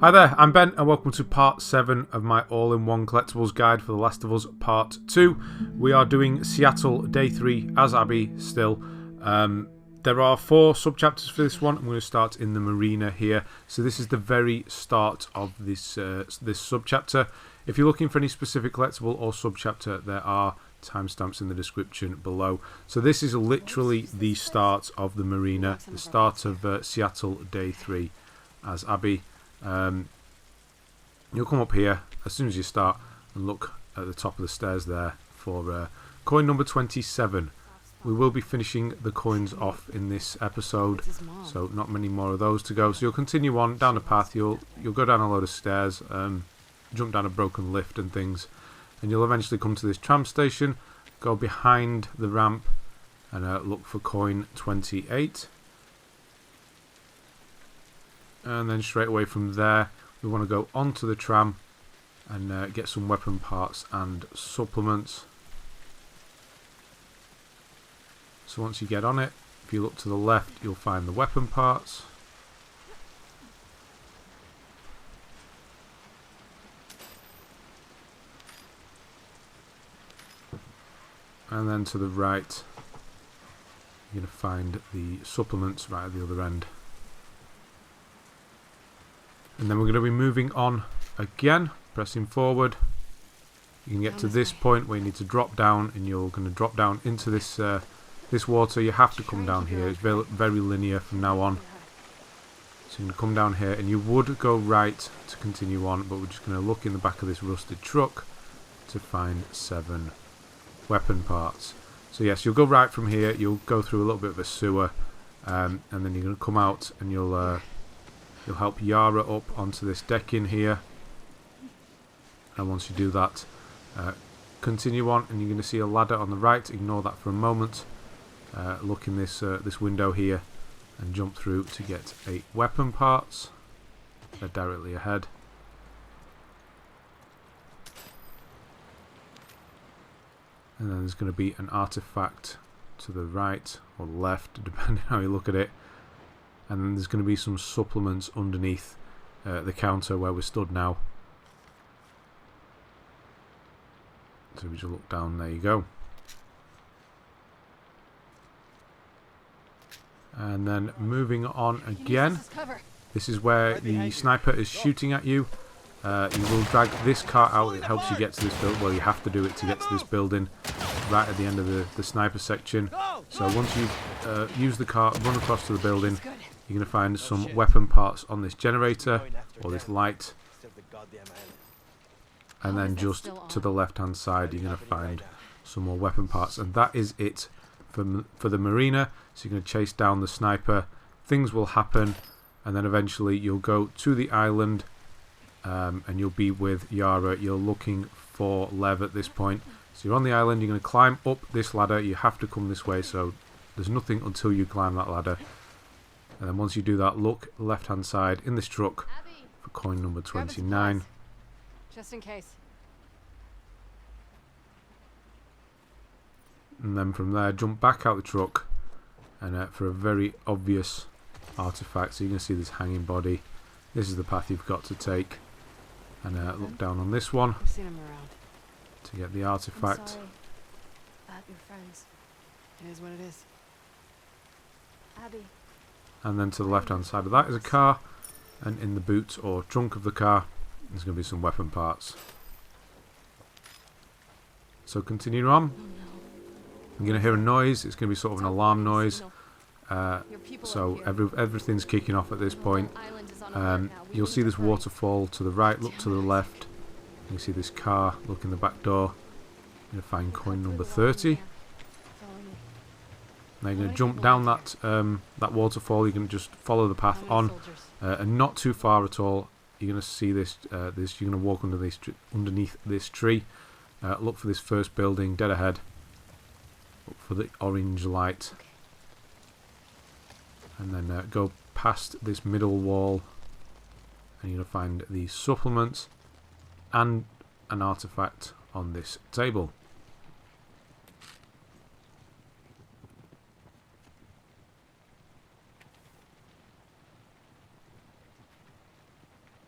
Hi there, I'm Ben and welcome to part 7 of my all-in-one collectibles guide for The Last of Us part 2. We are doing Seattle day 3 as Abby still. There are 4 sub-chapters for this one. I'm going to start in the Marina here. So this is the very start of this sub-chapter. If you're looking for any specific collectible or sub-chapter, there are timestamps in the description below. So this is literally the start of the Marina, the start of Seattle day 3 as Abby. You'll come up here as soon as you start and look at the top of the stairs there for coin number 27. We will be finishing the coins off in this episode, so not many more of those to go. So you'll continue on down the path, you'll go down a load of stairs, jump down a broken lift and things, and you'll eventually come to this tram station, go behind the ramp and look for coin 28. And then straight away from there we want to go onto the tram and get some weapon parts and supplements. So once you get on it, if you look to the left, you'll find the weapon parts. And then to the right, you're going to find the supplements right at the other end. And then we're going to be moving on again, pressing forward. You can get to this point where you need to drop down, and you're going to drop down into this this water. You have to come down here. It's very linear from now on. So you're going to come down here, and you would go right to continue on, but we're just going to look in the back of this rusted truck to find 7 weapon parts. So yes, you'll go right from here. You'll go through a little bit of a sewer, and then you're going to come out, and you'll help Yara up onto this deck in here, and once you do that, continue on, and you're going to see a ladder on the right. Ignore that for a moment. Look in this window here and jump through to get 8 weapon parts. They're directly ahead. And then there's going to be an artifact to the right or left, depending how you look at it. And then there's going to be some supplements underneath the counter where we're stood now. So we just look down, there you go. And then moving on again. This is where the sniper is shooting at you. You will drag this car out. It helps you get to this building. Well, you have to do it to get to this building right at the end of the sniper section. So once you've used the car, run across to the building, you're going to find some weapon parts on this generator or this light. And then just to the left hand side you're going to find some more weapon parts. And that is it for the Marina. So you're going to chase down the sniper. Things will happen. And then eventually you'll go to the island and you'll be with Yara. You're looking for Lev at this point. So you're on the island. You're going to climb up this ladder. You have to come this way. So there's nothing until you climb that ladder. And then once you do that, look left hand side in this truck for coin number 29. Just in case. And then from there, jump back out the truck and for a very obvious artifact. So you can see this hanging body. This is the path you've got to take. And look down on this one I've seen him around. to get the artifact. I'm sorry about your friends. It is what it is. Abby. And then to the left hand side of that is a car, and in the boot or trunk of the car there's going to be some weapon parts. So continuing on, you're going to hear a noise. It's going to be sort of an alarm noise. So everything's kicking off at this point. You'll see this waterfall to the right. Look to the left. You see this car. Look in the back door. You're going to find coin number 30. Now you're going to jump down that waterfall. You can just follow the path on, and not too far at all. You're going to see this. You're going to walk underneath this tree. Look for this first building dead ahead. Look for the orange light, and then go past this middle wall, and you're going to find the supplements and an artifact on this table.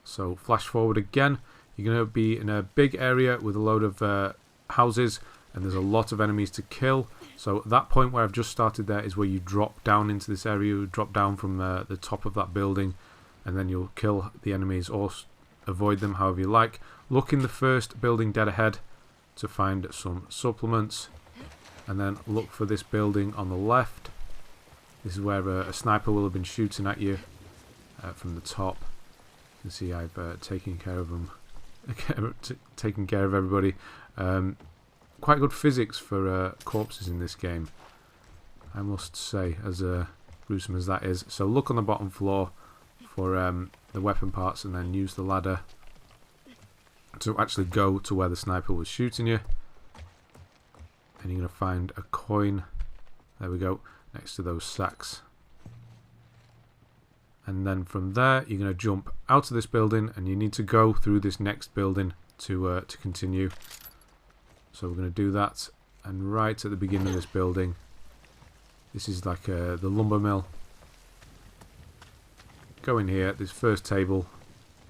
So flash forward again. You're going to be in a big area with a load of houses, and there's a lot of enemies to kill. So at that point where I've just started there is where you drop down into this area. You drop down from the top of that building, and then you'll kill the enemies or avoid them however you like. Look in the first building dead ahead to find some supplements, and then look for this building on the left. This is where a sniper will have been shooting at you from the top. You can see I've taken care of them, taken care of everybody. Quite good physics for corpses in this game, I must say, as gruesome as that is. So look on the bottom floor for the weapon parts, and then use the ladder to actually go to where the sniper was shooting you. And you're going to find a coin, there we go, next to those sacks. And then from there you're going to jump out of this building, and you need to go through this next building to continue. So we're going to do that, and right at the beginning of this building, this is like the lumber mill. Go in here, this first table,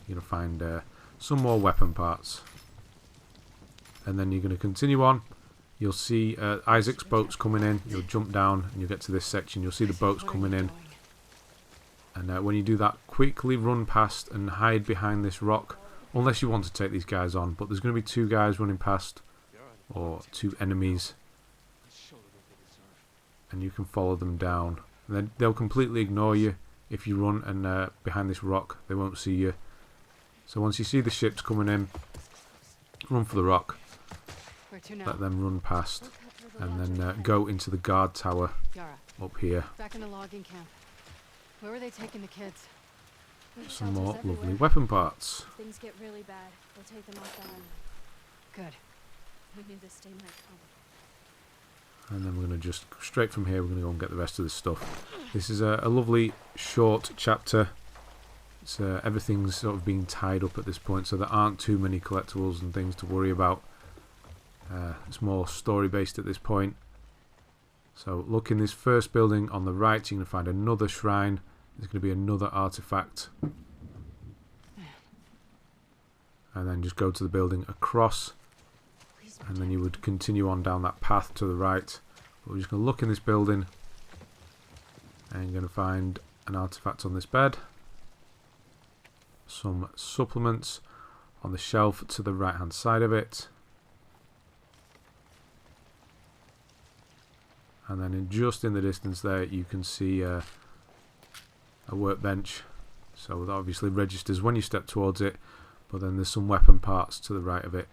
you're going to find some more weapon parts. And then you're going to continue on. You'll see Isaac's boats coming in. You'll jump down and you'll get to this section. You'll see the boats coming in. And when you do that, quickly run past and hide behind this rock. Unless you want to take these guys on. But there's going to be 2 guys running past. Or 2 enemies. And you can follow them down. And then they'll completely ignore you if you run and behind this rock. They won't see you. So once you see the ships coming in, run for the rock. Let them run past, and then go into the guard tower up here. Back in the logging camp. Where were they taking the kids? Some more lovely weapon parts. If things get really bad, we'll take them off the island. Good. We need to stay night cover. And then we're going to just straight from here. We're going to go and get the rest of this stuff. This is a lovely short chapter. It's everything's sort of being tied up at this point, so there aren't too many collectibles and things to worry about. It's more story based at this point. So look in this first building on the right, you're going to find another shrine. There's going to be another artifact. And then just go to the building across, and then you would continue on down that path to the right. But we're just going to look in this building, and you're going to find an artifact on this bed. Some supplements on the shelf to the right hand side of it. And then just in the distance there you can see a workbench. So that obviously registers when you step towards it. But then there's some weapon parts to the right of it.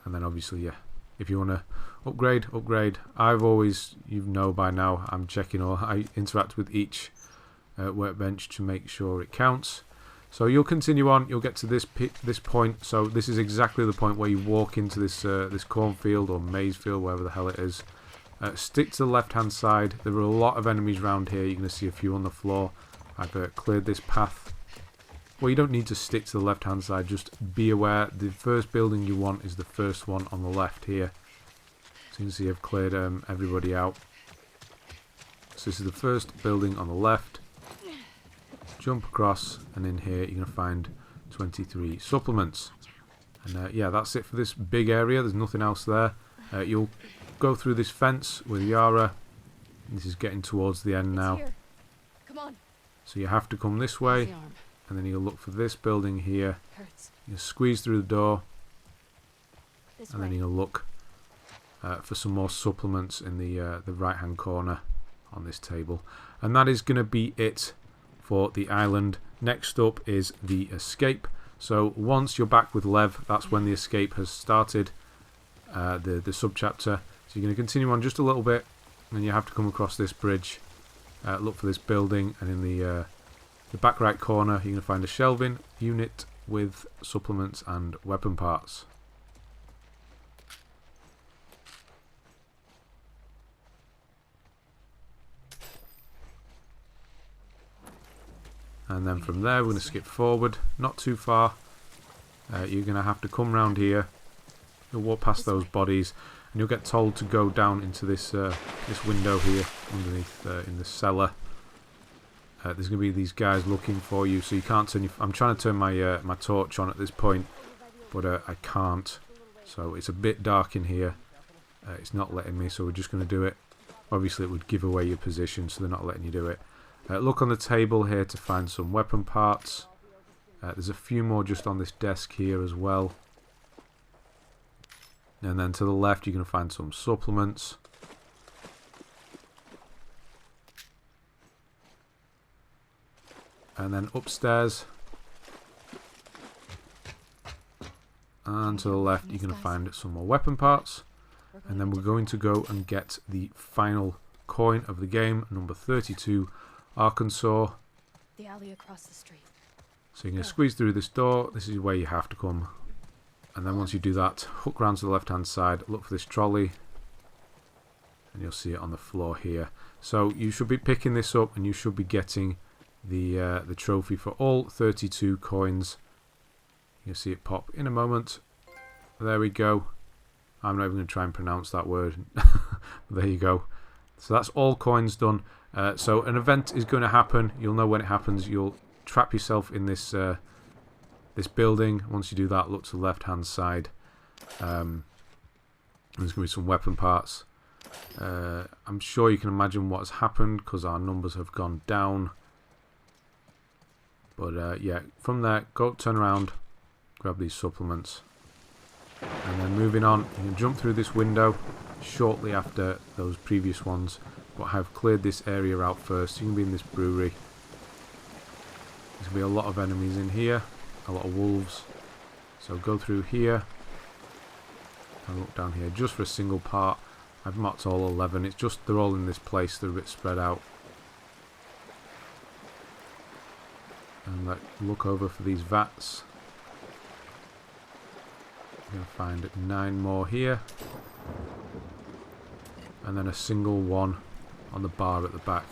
And then obviously, yeah, if you want to upgrade. I've always, you know by now, I'm checking, or I interact with each workbench to make sure it counts. So you'll continue on, you'll get to this point. So this is exactly the point where you walk into this this cornfield or maize field, wherever the hell it is. Stick to the left hand side. There are a lot of enemies around here. You're going to see a few on the floor. I've cleared this path. Well, you don't need to stick to the left hand side, just be aware the first building you want is the first one on the left here. So you can see I've cleared everybody out. So this is the first building on the left. Jump across, and in here you're going to find 23 supplements. And yeah, that's it for this big area. There's nothing else there. You'll go through this fence with Yara. This is getting towards the end now. Come on. So you have to come this way, and then you'll look for this building here. You squeeze through the door, and then you'll look for some more supplements in the right hand corner on this table. And that is going to be it for the island. Next up is the escape. So once you're back with Lev, that's when the escape has started, the subchapter. So you're going to continue on just a little bit, and you have to come across this bridge, look for this building, and in the back right corner you're going to find a shelving unit with supplements and weapon parts. And then from there we're going to skip forward, not too far. You're going to have to come round here. You'll walk past those bodies, and you'll get told to go down into this this window here underneath in the cellar. there's going to be these guys looking for you, so you can't turn your... I'm trying to turn my my torch on at this point, but I can't. So it's a bit dark in here. It's not letting me, so we're just going to do it. Obviously it would give away your position, so they're not letting you do it. Look on the table here to find some weapon parts. There's a few more just on this desk here as well. And then to the left you're going to find some supplements. And then upstairs and to the left you're going to find some more weapon parts. And then we're going to go and get the final coin of the game, number 32, Arkansas. The alley across the street. So you're going to squeeze through this door. This is where you have to come. And then once you do that, hook round to the left hand side, look for this trolley. And you'll see it on the floor here. So you should be picking this up and you should be getting the trophy for all 32 coins. You'll see it pop in a moment. There we go. I'm not even going to try and pronounce that word. There you go. So that's all coins done. So an event is going to happen. You'll know when it happens. You'll trap yourself in this this building. Once you do that, look to the left hand side. There's going to be some weapon parts. I'm sure you can imagine what's happened because our numbers have gone down. But yeah, from there, go turn around, grab these supplements. And then moving on, you can jump through this window shortly after those previous ones. But I've cleared this area out first. You can be in this brewery. There's going to be a lot of enemies in here. A lot of wolves. So go through here. And look down here just for a single part. I've marked all 11. It's just they're all in this place. They're a bit spread out. And look over for these vats. You're going to find 9 more here. And then a single one on the bar at the back.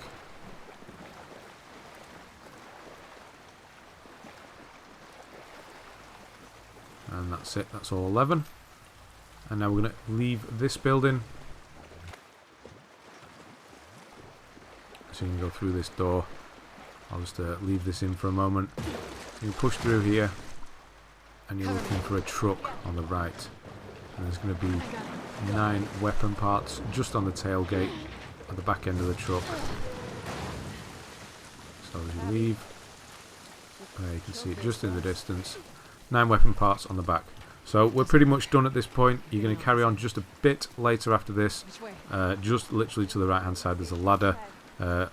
And that's it. That's all 11. And now we're going to leave this building. So you can go through this door. I'll just leave this in for a moment. You can push through here. And you're looking for a truck on the right. And there's going to be 9 weapon parts just on the tailgate at the back end of the truck. So as you leave, you can see it just in the distance. 9 weapon parts on the back. So we're pretty much done at this point. You're going to carry on just a bit later after this. Just literally to the right hand side there's a ladder.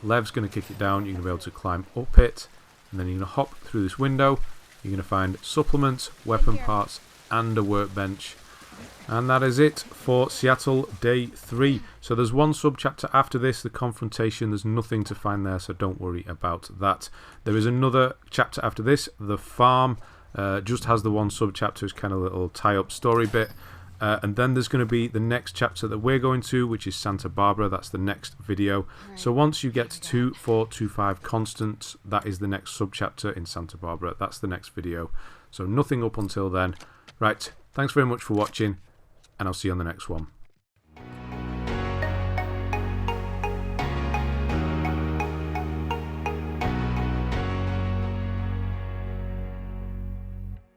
Lev's going to kick it down. You're going to be able to climb up it. And then you're going to hop through this window. You're going to find supplements, weapon parts, and a workbench. And that is it for Seattle Day 3. So there's one sub-chapter after this, the confrontation. There's nothing to find there, so don't worry about that. There is another chapter after this, the farm. Just has the one sub-chapter, it's kind of a little tie-up story bit. And then there's going to be the next chapter that we're going to, which is Santa Barbara. That's the next video. So once you get to 2425 constant, that is the next sub-chapter in Santa Barbara. That's the next video. So nothing up until then. Right, thanks very much for watching, and I'll see you on the next one.